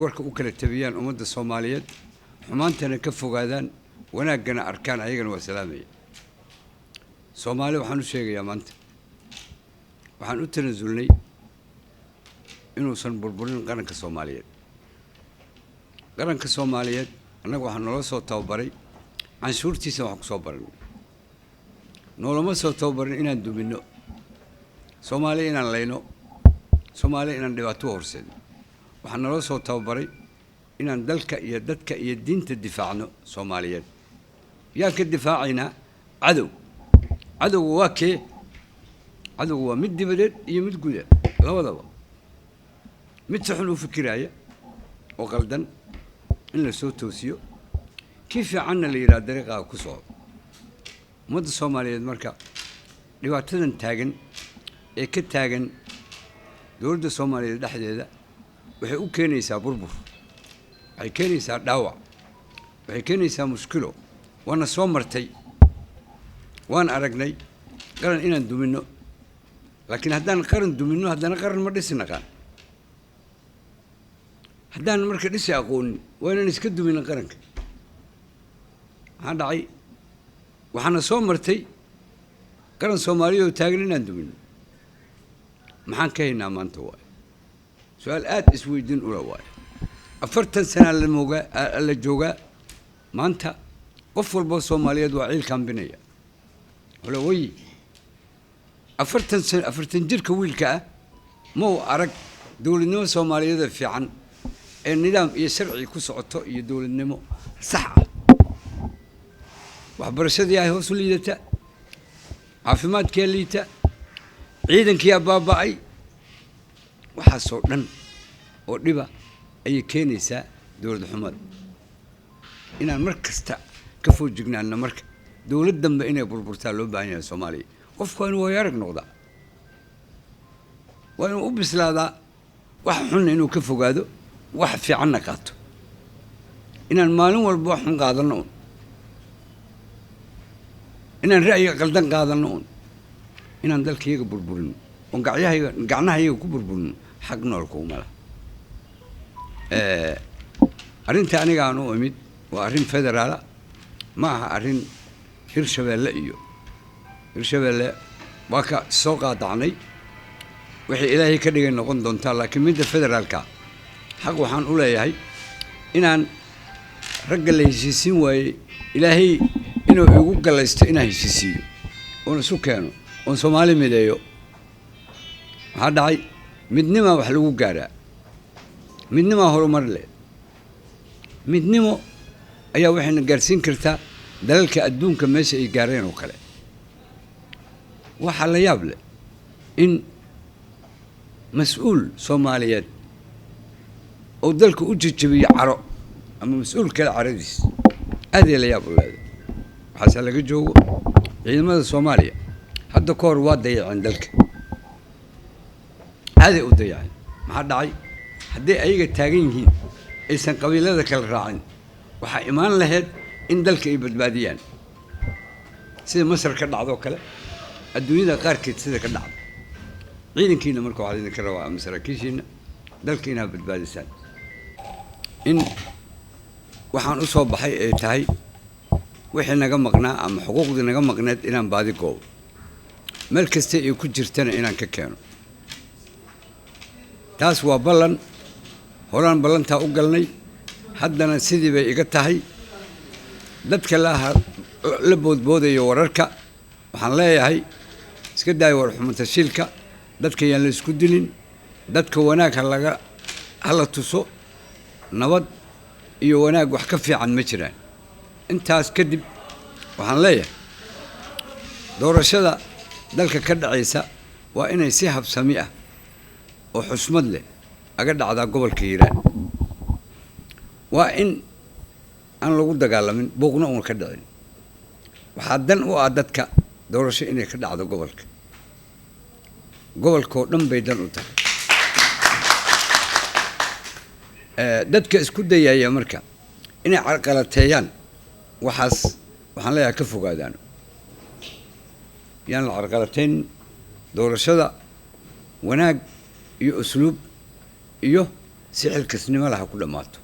warka u kala tabiyaan ummadda Soomaaliyeed xumaantana ka fogaadaan wanaagana arkaan ayagana waa salaamay Soomaali waxaan u sheegayaa maanta waxaan u tanasulnay inuusan burburin qaranka Soomaaliyeed annagu waxaan nolol soo tababaray canshuurtiisa wax ku soo baran noloma soo tababarin inaan dumino Soomaali inaan layno Soomaali inaan dhibaato horseedno waxaan nolol soo tababaray inaan dalka iyo dadka iyo diinta difaacno Soomaaliyeed yaa ka difaacayna cadow waa kee cadow waa mid dibadeed iyo mid gudaha labadaba mid saxun u fikiraya oo qaldan in la soo toosiyo كيف عنا اللي يراد طريقة كسر مد الصوماليين مركا لواتدن تاجن كتاجن دولد الصوماليين لحد هذا وحي كنيسة بربر وحي كنيسة دعوة وحي كنيسة مشكلة وأنا صومرتي وأنا أرجني قرن إن ندمنه لكن هدان قرن دمنه هدان قرن مدرسنا كان هدان مركا لسه أقول وأنا نسكت من قرنك هذا عي وحنا صومرتي قرن صومالي وتاجرين عندهم محن كينا ما أنتوا سؤال اسوي دين ولا واي أفرتن سنة اللي جوجا ما أنت قفل بو صومالية وعيل كان بنية ولا وي أفرتن جرك ويلكا مو أرك دول النمو صومالية في عن النظام يسرع يكسعته يدول النمو صح waxbarashadii ay hoos u liidata caafimaadkii liita ciidankii baaba'ay waxa soo dhan oo dhiba ay keenaysaa dawlad xumad inaan mar kasta ka foojignaano marka dawlad dambe inay burburtaa loo baahan yahay Soomaaliya qofku waa yarag noqda waa inuu u bislaadaa wax xun inuu ka fogaado wax fiicanna qaato inaan maalin walba wax xun qaadano inaan ra'yiga qaldan qaadano inaan dalkayga burburino oo gacnahayga ku burburino xaq noolku mala arinta aniga aan u imid waa arin federaal ma aha arin Hirshabeelle waa ka soo qaadacnay wixii Ilaahay ka dhigay noqon doonta laakiin midda federaalka xaq waxaan u leeyahay inaan ragga la heshiisiin waayay Ilaahay inuu igu galaysto inaan heshiisiyo oo isu keeno oo Soomaali mideeyo waxa dhacay midnimo wax lagu gaaraa midnimo horumar leh midnimo ayaa waxayna gaarsiin kartaa dalalka adduunka meesha ay gaareen oo kale waxa la yaab leh in mas'uul Soomaaliyeed oo dalka u jijibiyo caro ama mas'uul kale caradiis aad la yaab leh حسن لقى جو عيدمada Soomaaliya hadda koor waa dayaceen dalka hada u dayaceen maxaa dhacay hadii ayaga taagan yihiin aysan qabiilada kala raacin waxa imaan lahayd in dalka ay badbaadiyaan sida Masar ka dhacdo kale adduunyada qaarkeed sida ka dhacdo ciidankiina markuu cadin ka rabaa masarakiishiina dalkiina badbaadisaan in waxaan u soo baxay ay tahay wixii naga maqnaa ama xuquuqdii naga maqneed inaan baadi goobo meel kasta ay ku jirtana inaan ka keeno taas waa ballan horaan ballantaa u galnay haddana sidii bay iga tahay dadka la boodboodayo wararka waxaan leeyahay iska daay war xumunta shilka dadka yaan la isku dilin dadka wanaag hala tuso nabad iyo wanaag wax ka fiican ma jiraan intaas kadib waxaan leeyahay doorashada dalka ka dhacaysa waa inay si habsami ah oo xushmad leh aga dhacdaa gobolka Hiiraan waa in aan lagu dagaalamin buuqna uu ka dhacin waxa dan u ah dadka doorasho inay ka dhacdo gobolka oo dhan bay dan u tahay dadka isku dayaya marka inay carqalateeyaan waxaan leeyahay ka fogaadaan yaan la carqalateyn doorashada wanaag iyo usluub iyo si xilkasnimo laha ku dhammaato